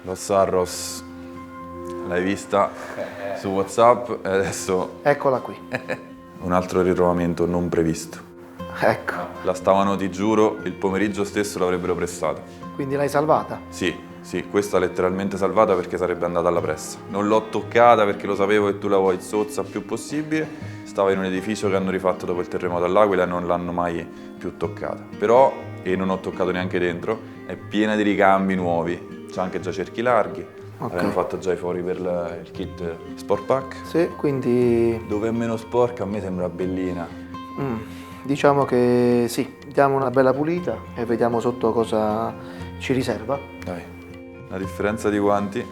Los Arros, l'hai vista su WhatsApp e adesso Eccola qui. un altro ritrovamento non previsto. Ecco. La stavano, ti giuro, il pomeriggio stesso l'avrebbero pressata. Quindi l'hai salvata? Sì, questa letteralmente salvata perché sarebbe andata alla pressa. Non l'ho toccata perché lo sapevo che tu la vuoi zozza più possibile. Stava in un edificio che hanno rifatto dopo il terremoto all'Aquila e non l'hanno mai più toccata. Però, e non ho toccato neanche dentro, è piena di ricambi nuovi. C'ha anche già cerchi larghi. Abbiamo fatto già i fori per il kit Sport Pack. Sì, quindi Dove è meno sporca a me sembra bellina. diciamo che sì, diamo una bella pulita e vediamo sotto cosa ci riserva. Dai, la differenza di guanti.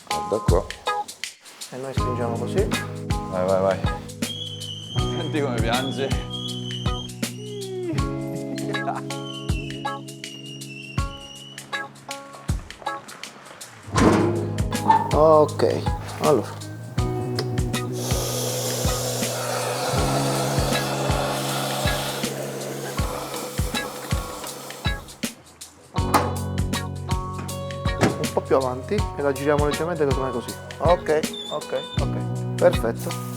Guarda qua. E noi spingiamo così. Vai. Senti come piange. Ok, allora. Un po' più avanti e la giriamo leggermente così. Ok. Perfetto.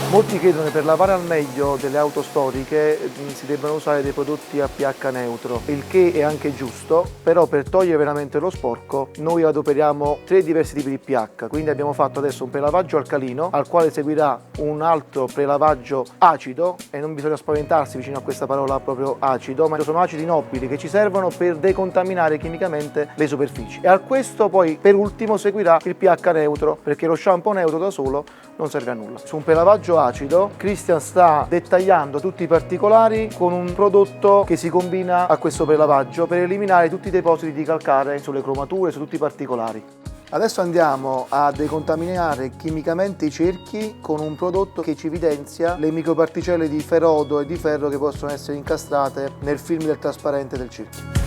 Molti chiedono che per lavare al meglio delle auto storiche si debbano usare dei prodotti a pH neutro, il che è anche giusto, però per togliere veramente lo sporco noi adoperiamo 3 diversi tipi di pH, quindi abbiamo fatto adesso un prelavaggio alcalino al quale seguirà un altro prelavaggio acido, e non bisogna spaventarsi vicino a questa parola proprio acido, ma sono acidi nobili che ci servono per decontaminare chimicamente le superfici, e a questo poi per ultimo seguirà il pH neutro, perché lo shampoo neutro da solo non serve a nulla. Su un prelavaggio acido Christian sta dettagliando tutti i particolari con un prodotto che si combina a questo prelavaggio per eliminare tutti i depositi di calcare sulle cromature, su tutti i particolari. Adesso andiamo a decontaminare chimicamente i cerchi con un prodotto che ci evidenzia le microparticelle di ferodo e di ferro che possono essere incastrate nel film del trasparente del cerchio.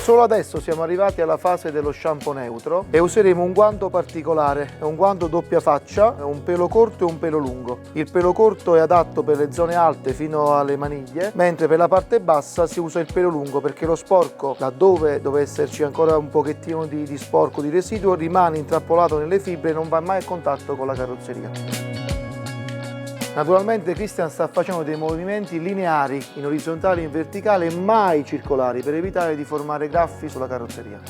Solo adesso siamo arrivati alla fase dello shampoo neutro e useremo un guanto particolare, è un guanto doppia faccia, un pelo corto e un pelo lungo. Il pelo corto è adatto per le zone alte fino alle maniglie, mentre per la parte bassa si usa il pelo lungo perché lo sporco, laddove deve esserci ancora un pochettino di sporco, di residuo, rimane intrappolato nelle fibre e non va mai a contatto con la carrozzeria. Naturalmente Christian sta facendo dei movimenti lineari, in orizzontale e in verticale, mai circolari, per evitare di formare graffi sulla carrozzeria.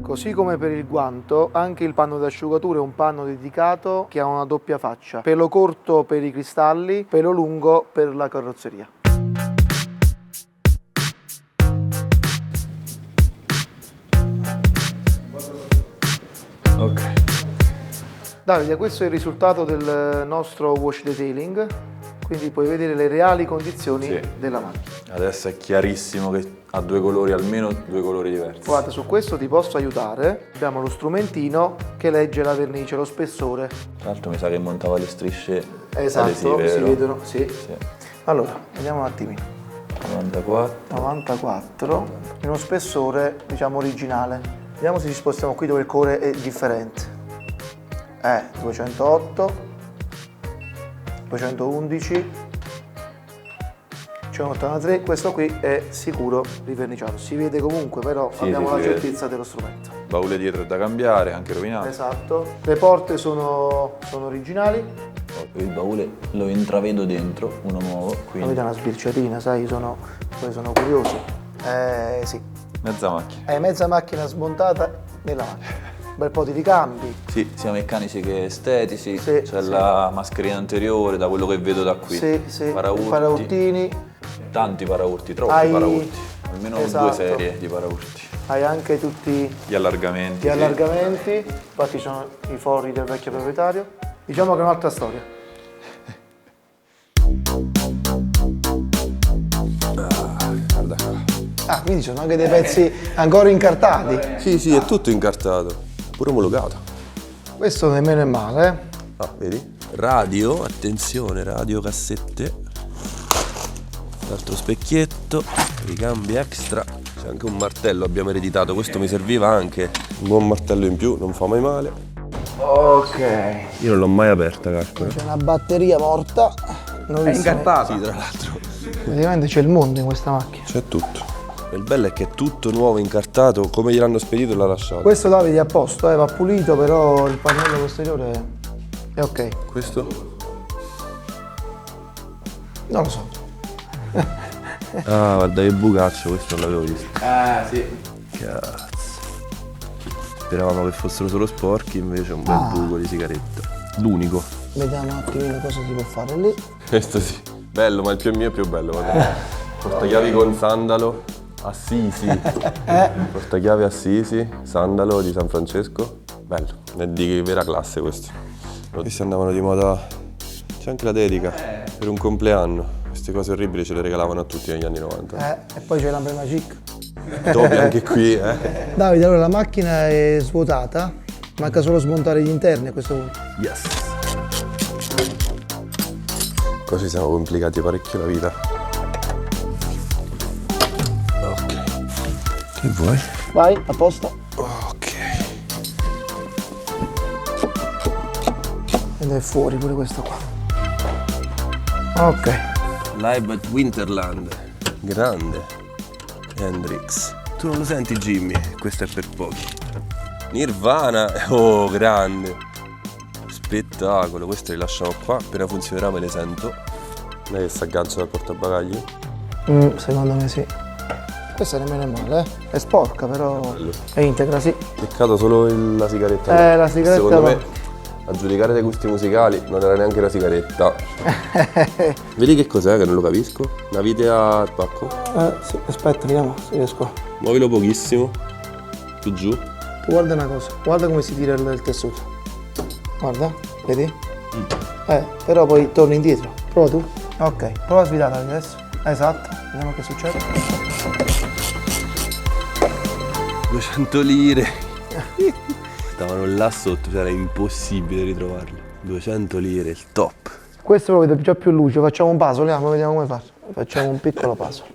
Così come per il guanto, anche il panno d'asciugatura è un panno dedicato che ha una doppia faccia. Pelo corto per i cristalli, pelo lungo per la carrozzeria. Ok. Davide, questo è il risultato del nostro wash detailing, quindi puoi vedere le reali condizioni della macchina. Adesso è chiarissimo che ha due colori, almeno due colori diversi. Guarda, su questo ti posso aiutare. Abbiamo lo strumentino che legge la vernice, lo spessore. Tra l'altro mi sa che montava le strisce Esatto, adesive, si vero? vedono, sì. Allora, vediamo un attimino. 94, in uno spessore, diciamo, originale. Vediamo se ci spostiamo qui dove il colore è differente. 208, 211, 183, questo qui è sicuro riverniciato. Si vede comunque, però abbiamo la certezza dello strumento. Baule dietro è da cambiare, anche rovinato. Esatto. Le porte sono originali. Il baule lo intravedo dentro, uno nuovo, quindi... Avete una sbirciatina, sai, sono curioso. Sì. Mezza macchina. Mezza macchina smontata nella macchina. Un bel po' di ricambi. Sì, sia meccanici che estetici. Sì, c'è la mascherina anteriore, da quello che vedo da qui. Sì. Paraurti. Tanti paraurti, troppi paraurti. Almeno 2 serie di paraurti. Hai anche tutti gli allargamenti. Infatti sono i fori del vecchio proprietario. Diciamo che è un'altra storia. Ah, quindi sono anche dei pezzi ancora incartati. Sì, è tutto incartato, pure omologato. Questo nemmeno è male, eh? Ah, vedi? Radio, attenzione, radio cassette. L'altro specchietto, ricambi extra. C'è anche un martello, abbiamo ereditato, questo mi serviva anche. Un buon martello in più, non fa mai male. Ok. Io non l'ho mai aperta, calcola. C'è una batteria morta. È incartata. Sì, tra l'altro. Praticamente c'è il mondo in questa macchina. C'è tutto. E il bello è che è tutto nuovo, incartato, come gliel'hanno spedito e l'ha lasciato. Questo Davide è a posto, va pulito, però il pannello posteriore è ok. Questo? Non lo so. Ah, guarda che bucaccio, questo non l'avevo visto. Sì. Cazzo. Speravamo che fossero solo sporchi, invece è un bel buco di sigaretta. L'unico. Vediamo un attimino cosa si può fare lì. Questo sì. Bello, ma il più mio è più bello, guarda. Portachiavi con sandalo, Assisi. Portachiavi Assisi, sandalo di San Francesco. Bello, è di vera classe questo. Questi andavano di moda. C'è anche la dedica per un compleanno. Queste cose orribili ce le regalavano a tutti negli anni 90. E poi c'è l'emblemagic. Topi anche qui, Davide, allora la macchina è svuotata, manca solo smontare gli interni a questo punto. Yes. Qua ci siamo complicati parecchio la vita. Ok. Che vuoi? Vai, a posto. Ok. Ed è fuori pure questo qua. Ok. Live at Winterland. Grande. Hendrix. Tu non lo senti, Jimmy? Questo è per pochi. Nirvana. Oh, grande. Spettacolo. Questo li lasciamo qua. Appena funzionerà me le sento. Non è che si aggancia dal portabagagli? Secondo me sì. Questa nemmeno è male, eh? È sporca, però Bello. è integra, sì. Peccato solo la sigaretta. La sigaretta Secondo va. me, a giudicare dai gusti musicali, non era neanche una sigaretta. Vedi che cos'è che non lo capisco? Una vite a pacco? Sì, aspetta, vediamo se riesco. Muovilo pochissimo. Più giù. Tu guarda una cosa, guarda come si tira il tessuto. Guarda, vedi? Però poi torni indietro. Prova tu. Ok, prova a svidarla adesso. Esatto, vediamo che succede. 200 lire. Stavano là sotto, cioè era impossibile ritrovarli. 200 lire, il top. Questo lo vedo già più luce, facciamo un puzzle, vediamo come fare. Facciamo un piccolo puzzle.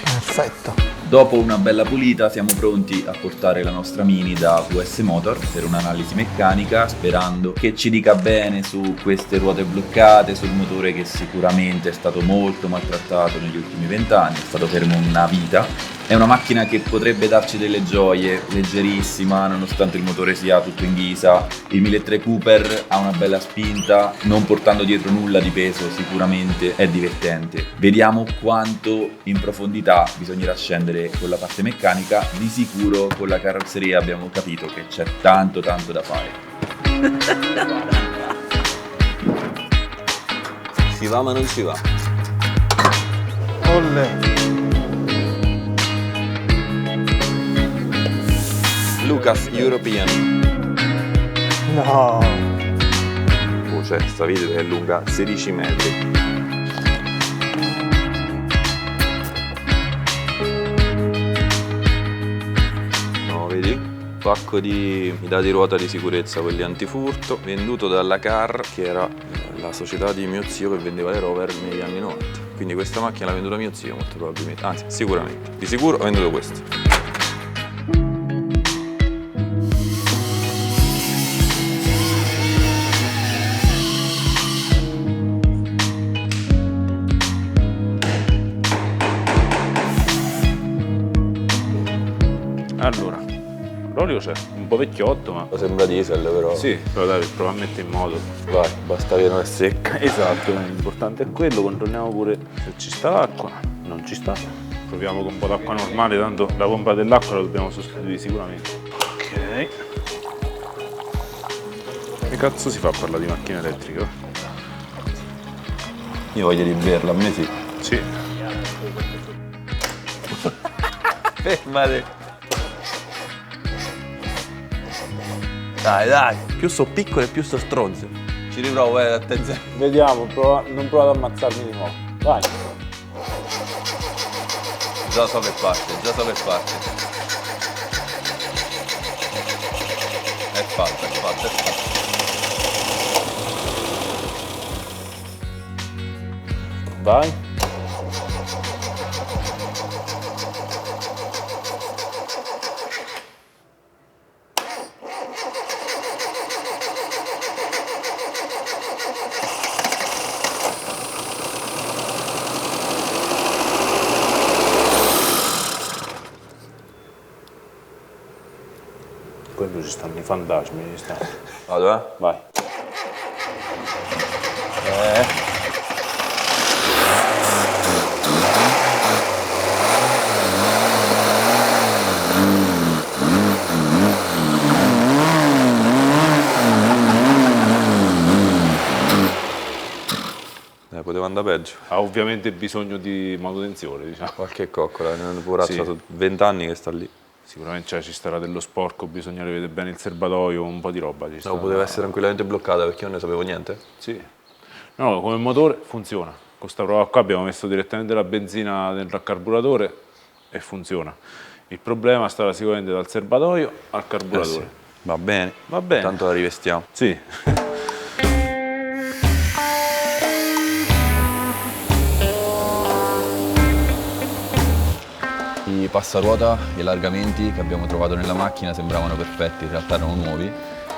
Perfetto. Dopo una bella pulita siamo pronti a portare la nostra Mini da US Motor per un'analisi meccanica, sperando che ci dica bene su queste ruote bloccate, sul motore che sicuramente è stato molto maltrattato negli ultimi 20 anni, è stato fermo una vita. È una macchina che potrebbe darci delle gioie, leggerissima, nonostante il motore sia tutto in ghisa. Il 1.3 Cooper ha una bella spinta, non portando dietro nulla di peso, sicuramente è divertente. Vediamo quanto in profondità bisognerà scendere con la parte meccanica. Di sicuro con la carrozzeria abbiamo capito che c'è tanto da fare. Si va ma non si va. Olle. Lucas European. No. Cioè, sta vite è lunga 16 metri. No, vedi? Pacco di dati ruota di sicurezza, quelli antifurto, venduto dalla Car, che era la società di mio zio che vendeva le Rover negli anni 90. Quindi questa macchina l'ha venduta mio zio, molto probabilmente. Anzi, sicuramente. Di sicuro ho venduto questo. Allora, l'olio c'è, un po' vecchiotto, ma Sembra diesel però. sì, però dai, prova a mettere in moto. Vai, basta che non è secca. Esatto, l'importante è quello, controlliamo pure se ci sta l'acqua, non ci sta. Proviamo con un po' d'acqua normale, tanto la pompa dell'acqua la dobbiamo sostituire sicuramente. Ok. Che cazzo si fa a parlare di macchina elettrica? Io voglio di berla, a me sì. Sì. Fermate. Dai, più so piccolo e più so stronzo. Ci riprovo, attenzione. Vediamo, non provate ad ammazzarmi di nuovo. Vai. Già so che parte, già so che parte. È fatta, è fatta, è fatta. Vai. Quello ci stanno i fantasmi, ci stanno. Vado, Vai. Poteva andare peggio. Ha ovviamente bisogno di manutenzione, diciamo. Qualche coccola, poraccia, Sì. sono 20 anni che sta lì. Sicuramente ci starà dello sporco, bisogna rivedere bene il serbatoio, un po' di roba. Ci No, starà. poteva essere tranquillamente bloccata perché io non ne sapevo niente. Sì. No, come motore funziona. Con questa prova qua abbiamo messo direttamente la benzina nel carburatore e funziona. Il problema stava sicuramente dal serbatoio al carburatore. Va bene. Va bene. Tanto la rivestiamo. Sì. I passaruota, gli allargamenti che abbiamo trovato nella macchina sembravano perfetti, in realtà erano nuovi,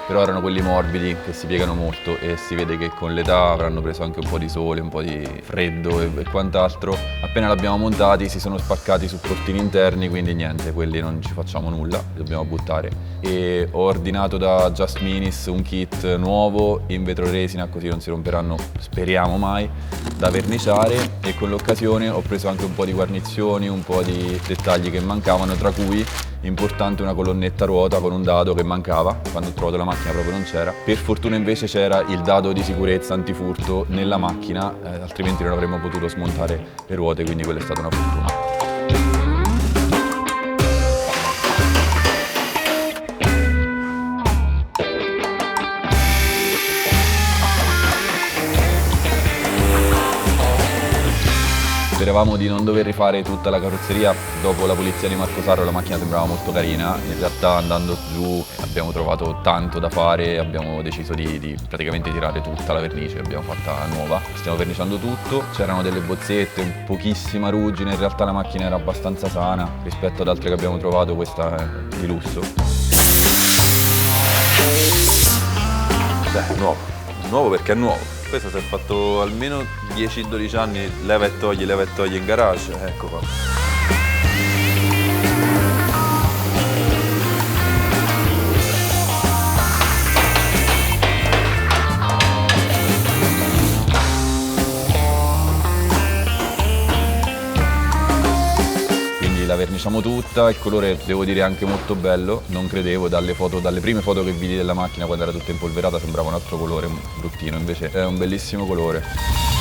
però erano quelli morbidi che si piegano molto e si vede che con l'età avranno preso anche un po' di sole, un po' di freddo e quant'altro. Appena l'abbiamo montati si sono spaccati i supportini interni, quindi niente, quelli non ci facciamo nulla, li dobbiamo buttare. E ho ordinato da Just Minis un kit nuovo in vetroresina, così non si romperanno, speriamo mai, da verniciare, e con l'occasione ho preso anche un po' di guarnizioni, un po' di dettagli che mancavano, tra cui importante una colonnetta ruota con un dado che mancava, quando ho trovato la macchina proprio non c'era. Per fortuna invece c'era il dado di sicurezza antifurto nella macchina, altrimenti non avremmo potuto smontare le ruote, quindi quella è stata una fortuna. Speravamo di non dover rifare tutta la carrozzeria. Dopo la pulizia di Marco Sarro la macchina sembrava molto carina, in realtà andando giù abbiamo trovato tanto da fare e abbiamo deciso di praticamente tirare tutta la vernice, l'abbiamo fatta nuova. Stiamo verniciando tutto, c'erano delle bozzette, pochissima ruggine, in realtà la macchina era abbastanza sana rispetto ad altre che abbiamo trovato, questa è di lusso. Beh, nuovo. Nuovo perché è nuovo. Questo si è fatto almeno 10-12 anni, leva e togli in garage, ecco qua. Quindi la verniciamo tutta, il colore devo dire anche molto bello, non credevo, dalle prime foto che vidi della macchina quando era tutta impolverata sembrava un altro colore, bruttino, invece è un bellissimo colore.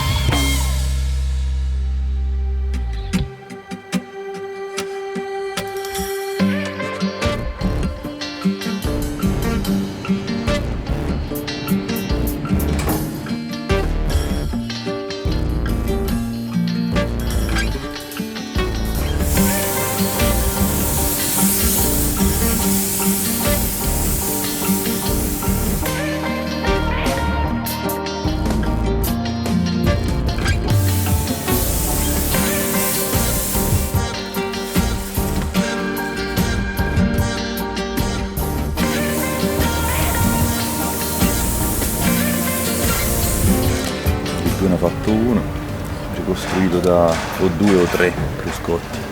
Ne ho fatto uno, ricostruito da o 2 o 3 cruscotti.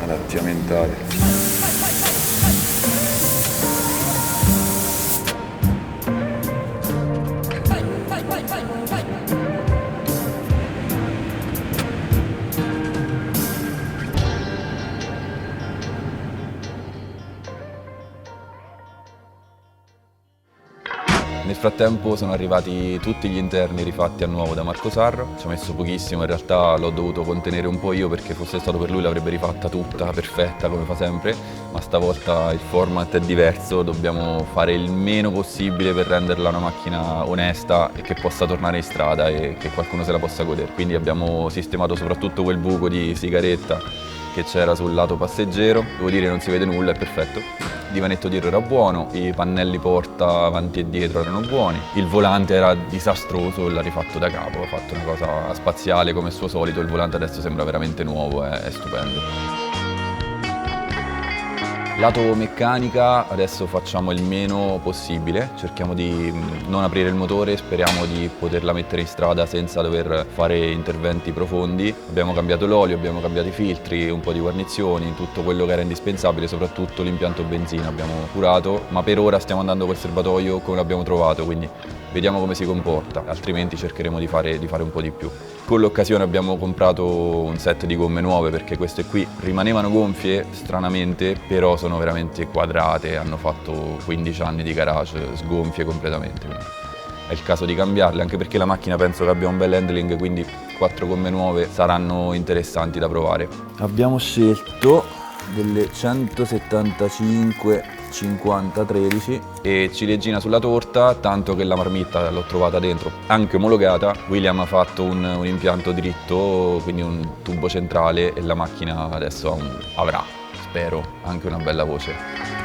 Adatti aumentati. Nel frattempo sono arrivati tutti gli interni rifatti a nuovo da Marco Sarro, ci ha messo pochissimo, in realtà l'ho dovuto contenere un po' io perché fosse stato per lui l'avrebbe rifatta tutta perfetta come fa sempre, ma stavolta il format è diverso, dobbiamo fare il meno possibile per renderla una macchina onesta e che possa tornare in strada e che qualcuno se la possa godere. Quindi abbiamo sistemato soprattutto quel buco di sigaretta che c'era sul lato passeggero, devo dire non si vede nulla, è perfetto. Il divanetto dietro era buono, i pannelli porta avanti e dietro erano buoni, il volante era disastroso e l'ha rifatto da capo, ha fatto una cosa spaziale come suo solito, il volante adesso sembra veramente nuovo, è stupendo. Lato meccanica adesso facciamo il meno possibile, cerchiamo di non aprire il motore, speriamo di poterla mettere in strada senza dover fare interventi profondi. Abbiamo cambiato l'olio, abbiamo cambiato i filtri, un po' di guarnizioni, tutto quello che era indispensabile, soprattutto l'impianto benzina abbiamo curato, ma per ora stiamo andando col serbatoio come l'abbiamo trovato, quindi vediamo come si comporta, altrimenti cercheremo di fare un po' di più. Con l'occasione abbiamo comprato un set di gomme nuove perché queste qui rimanevano gonfie stranamente, però sono veramente quadrate, hanno fatto 15 anni di garage sgonfie completamente. Quindi è il caso di cambiarle, anche perché la macchina penso che abbia un bel handling, quindi 4 gomme nuove saranno interessanti da provare. Abbiamo scelto delle 175 50-13 e ciliegina sulla torta, tanto che la marmitta l'ho trovata dentro anche omologata. William ha fatto un impianto dritto, quindi un tubo centrale, e la macchina adesso avrà, spero, anche una bella voce.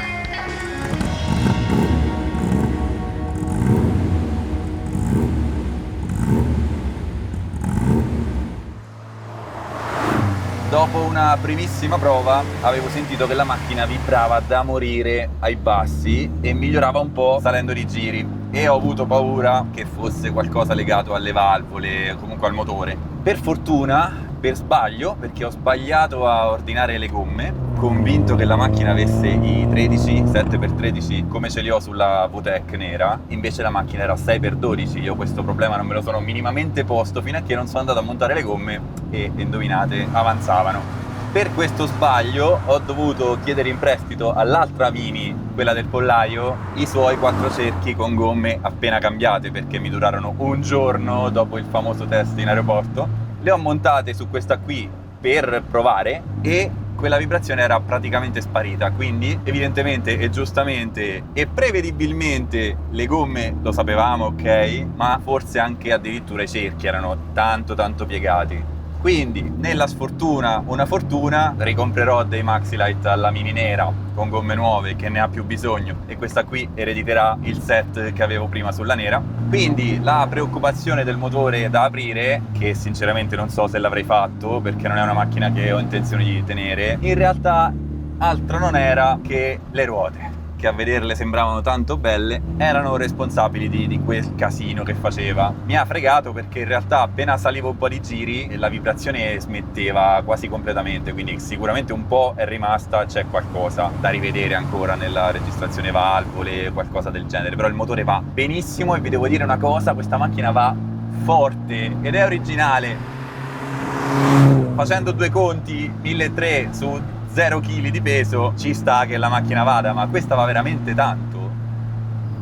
Dopo una primissima prova avevo sentito che la macchina vibrava da morire ai bassi e migliorava un po' salendo di giri e ho avuto paura che fosse qualcosa legato alle valvole, comunque al motore. Per fortuna, per sbaglio, perché ho sbagliato a ordinare le gomme, convinto che la macchina avesse i 13, 7x13 come ce li ho sulla VTEC nera, invece la macchina era 6x12, io questo problema non me lo sono minimamente posto fino a che non sono andato a montare le gomme e, indovinate, avanzavano. Per questo sbaglio ho dovuto chiedere in prestito all'altra Mini, quella del pollaio, i suoi 4 cerchi con gomme appena cambiate perché mi durarono un giorno dopo il famoso test in aeroporto. Le ho montate su questa qui per provare e quella vibrazione era praticamente sparita, quindi evidentemente e giustamente e prevedibilmente le gomme lo sapevamo, ok, ma forse anche addirittura i cerchi erano tanto piegati. Quindi nella sfortuna una fortuna, ricomprerò dei Maxi-Lite alla Mini nera con gomme nuove che ne ha più bisogno e questa qui erediterà il set che avevo prima sulla nera. Quindi la preoccupazione del motore da aprire, che sinceramente non so se l'avrei fatto perché non è una macchina che ho intenzione di tenere, in realtà altro non era che le ruote, che a vederle sembravano tanto belle, erano responsabili di quel casino che faceva. Mi ha fregato perché in realtà appena salivo un po' di giri la vibrazione smetteva quasi completamente, quindi sicuramente un po' è rimasta, c'è qualcosa da rivedere ancora nella registrazione valvole, qualcosa del genere, però il motore va benissimo e vi devo dire una cosa, questa macchina va forte ed è originale. Facendo due conti, 1.300 su 0 kg di peso, ci sta che la macchina vada, ma questa va veramente tanto.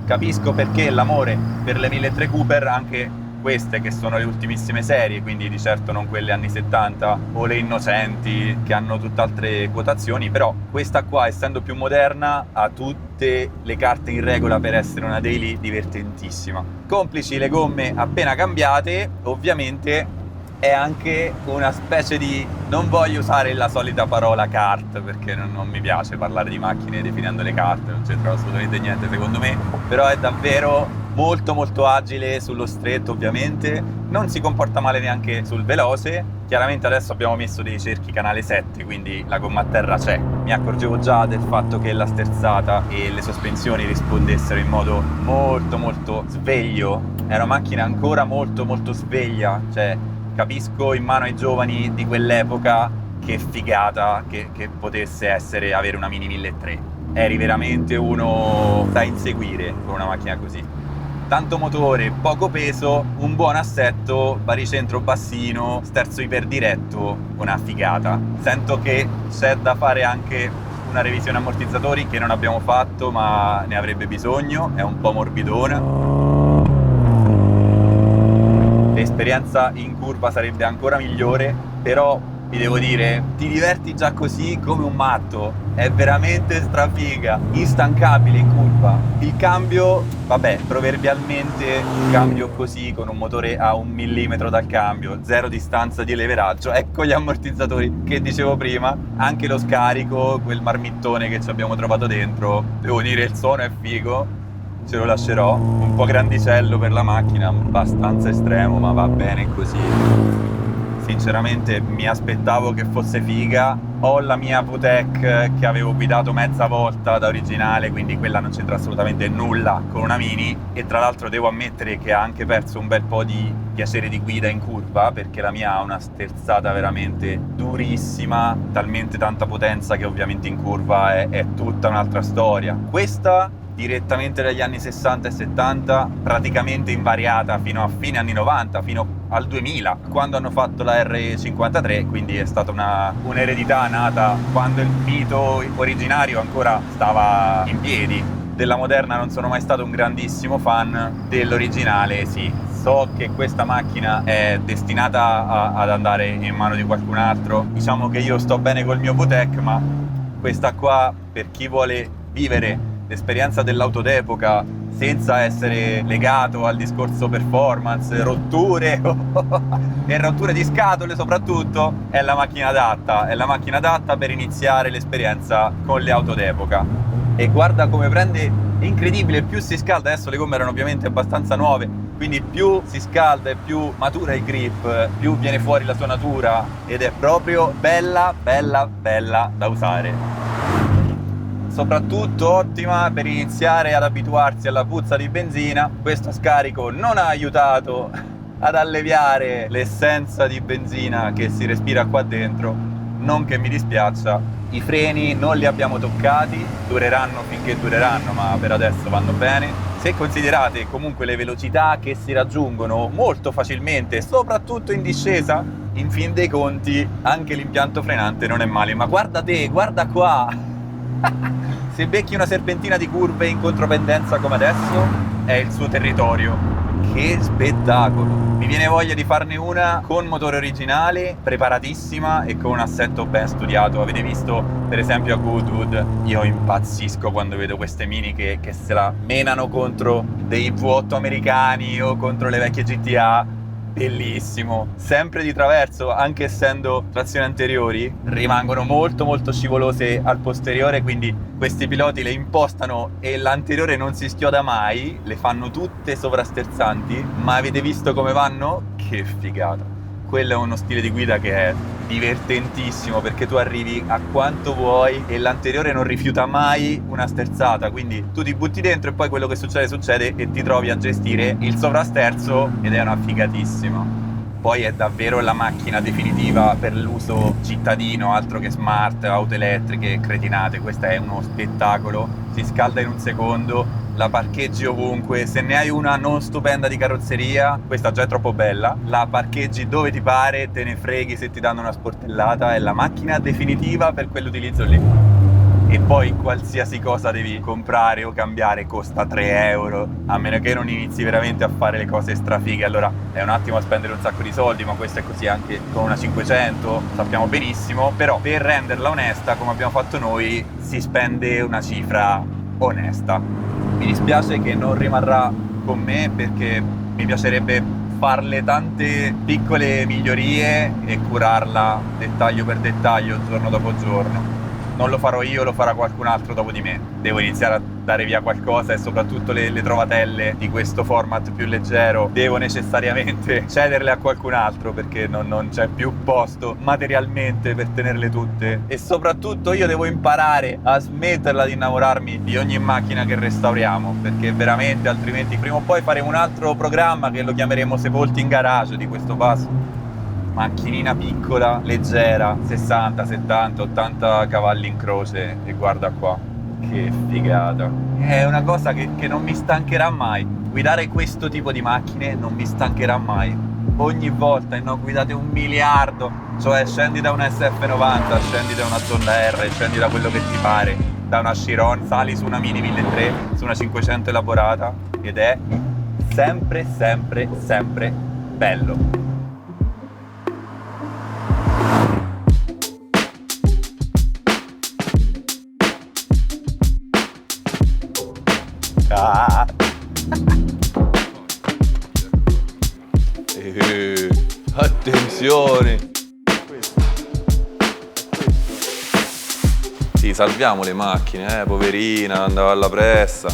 Capisco perché l'amore per le 1.300 Cooper, anche queste che sono le ultimissime serie, quindi di certo non quelle anni 70 o le innocenti che hanno tutt'altre quotazioni, però questa qua, essendo più moderna, ha tutte le carte in regola per essere una daily divertentissima. Complici le gomme appena cambiate, ovviamente è anche una specie di, non voglio usare la solita parola kart perché non mi piace parlare di macchine definendo le carte, non c'entra assolutamente niente secondo me, però è davvero molto agile sullo stretto, ovviamente non si comporta male neanche sul veloce. Chiaramente adesso abbiamo messo dei cerchi canale 7, quindi la gomma a terra c'è. Mi accorgevo già del fatto che la sterzata e le sospensioni rispondessero in modo molto sveglio. È una macchina ancora molto sveglia, cioè capisco in mano ai giovani di quell'epoca che figata che potesse essere avere una Mini 1.300. Eri veramente uno da inseguire con una macchina così. Tanto motore, poco peso, un buon assetto, baricentro bassino, sterzo iperdiretto, una figata. Sento che c'è da fare anche una revisione ammortizzatori che non abbiamo fatto ma ne avrebbe bisogno, è un po' morbidona. l'esperienza in curva sarebbe ancora migliore, però vi devo dire, ti diverti già così come un matto, è veramente strafiga, instancabile in curva. Il cambio, vabbè, proverbialmente il cambio così con un motore a 1 millimetro dal cambio, 0 distanza di leveraggio, ecco gli ammortizzatori che dicevo prima, anche lo scarico, quel marmittone che ci abbiamo trovato dentro, devo dire il suono è figo, ce lo lascerò, un po' grandicello per la macchina, abbastanza estremo, ma va bene così. Sinceramente mi aspettavo che fosse figa. Ho la mia VTEC che avevo guidato mezza volta da originale, quindi quella non c'entra assolutamente nulla con una Mini, e tra l'altro devo ammettere che ha anche perso un bel po' di piacere di guida in curva, perché la mia ha una sterzata veramente durissima, talmente tanta potenza che ovviamente in curva è tutta un'altra storia. Questa direttamente dagli anni 60 e 70, praticamente invariata fino a fine anni 90, fino al 2000, quando hanno fatto la R53, quindi è stata un'eredità nata quando il mito originario ancora stava in piedi. Della moderna non sono mai stato un grandissimo fan, dell'originale sì. So che questa macchina è destinata ad andare in mano di qualcun altro, diciamo che io sto bene col mio VTEC, ma questa qua, per chi vuole vivere l'esperienza dell'auto d'epoca senza essere legato al discorso performance, rotture e rotture di scatole soprattutto, è la macchina adatta per iniziare l'esperienza con le auto d'epoca. E guarda come prende, è incredibile, più si scalda, adesso le gomme erano ovviamente abbastanza nuove, quindi più si scalda e più matura il grip, più viene fuori la sua natura, ed è proprio bella da usare. Soprattutto ottima per iniziare ad abituarsi alla puzza di benzina. Questo scarico non ha aiutato ad alleviare l'essenza di benzina che si respira qua dentro, non che mi dispiaccia. I freni non li abbiamo toccati, dureranno finché dureranno, ma per adesso vanno bene. Se considerate comunque le velocità che si raggiungono molto facilmente, soprattutto in discesa, in fin dei conti anche l'impianto frenante non è male. Ma guarda te, guarda qua! Se becchi una serpentina di curve in contropendenza come adesso, è il suo territorio. Che spettacolo! Mi viene voglia di farne una con motore originale, preparatissima e con un assetto ben studiato. Avete visto per esempio a Goodwood? Io impazzisco quando vedo queste Mini che se la menano contro dei V8 americani o contro le vecchie GTA. Bellissimo, sempre di traverso, anche essendo trazioni anteriori, rimangono molto scivolose al posteriore, quindi questi piloti le impostano e l'anteriore non si schioda mai, le fanno tutte sovrasterzanti, ma avete visto come vanno? Che figata! Quello è uno stile di guida che è divertentissimo, perché tu arrivi a quanto vuoi e l'anteriore non rifiuta mai una sterzata, quindi tu ti butti dentro e poi quello che succede e ti trovi a gestire il sovrasterzo, ed è una figatissima. Poi è davvero la macchina definitiva per l'uso cittadino, altro che smart, auto elettriche, cretinate. Questa è uno spettacolo, si scalda in un secondo, la parcheggi ovunque. Se ne hai una non stupenda di carrozzeria, questa già è troppo bella, la parcheggi dove ti pare, te ne freghi se ti danno una sportellata, è la macchina definitiva per quell'utilizzo lì. E poi qualsiasi cosa devi comprare o cambiare costa 3 euro, a meno che non inizi veramente a fare le cose strafighe, allora è un attimo a spendere un sacco di soldi, ma questo è così anche con una 500, sappiamo benissimo, però per renderla onesta, come abbiamo fatto noi, si spende una cifra onesta. Mi dispiace che non rimarrà con me, perché mi piacerebbe farle tante piccole migliorie e curarla dettaglio per dettaglio, giorno dopo giorno. Non lo farò io, lo farà qualcun altro dopo di me. Devo iniziare a dare via qualcosa, e soprattutto le trovatelle di questo format più leggero devo necessariamente cederle a qualcun altro, perché non c'è più posto materialmente per tenerle tutte. E soprattutto io devo imparare a smetterla di innamorarmi di ogni macchina che restauriamo, perché veramente altrimenti prima o poi faremo un altro programma che lo chiameremo Sepolti in Garage di questo passo. Macchinina piccola, leggera, 60, 70, 80 cavalli in croce, e guarda qua, che figata. È una cosa che non mi stancherà mai. Guidare questo tipo di macchine non mi stancherà mai. Ogni volta, e ne ho guidate 1 miliardo, cioè scendi da una SF90, scendi da una Zonda R, scendi da quello che ti pare, da una Chiron, sali su una Mini 1300, su una 500 elaborata, ed è sempre bello. Attenzione! Sì, salviamo le macchine, poverina, andava alla pressa.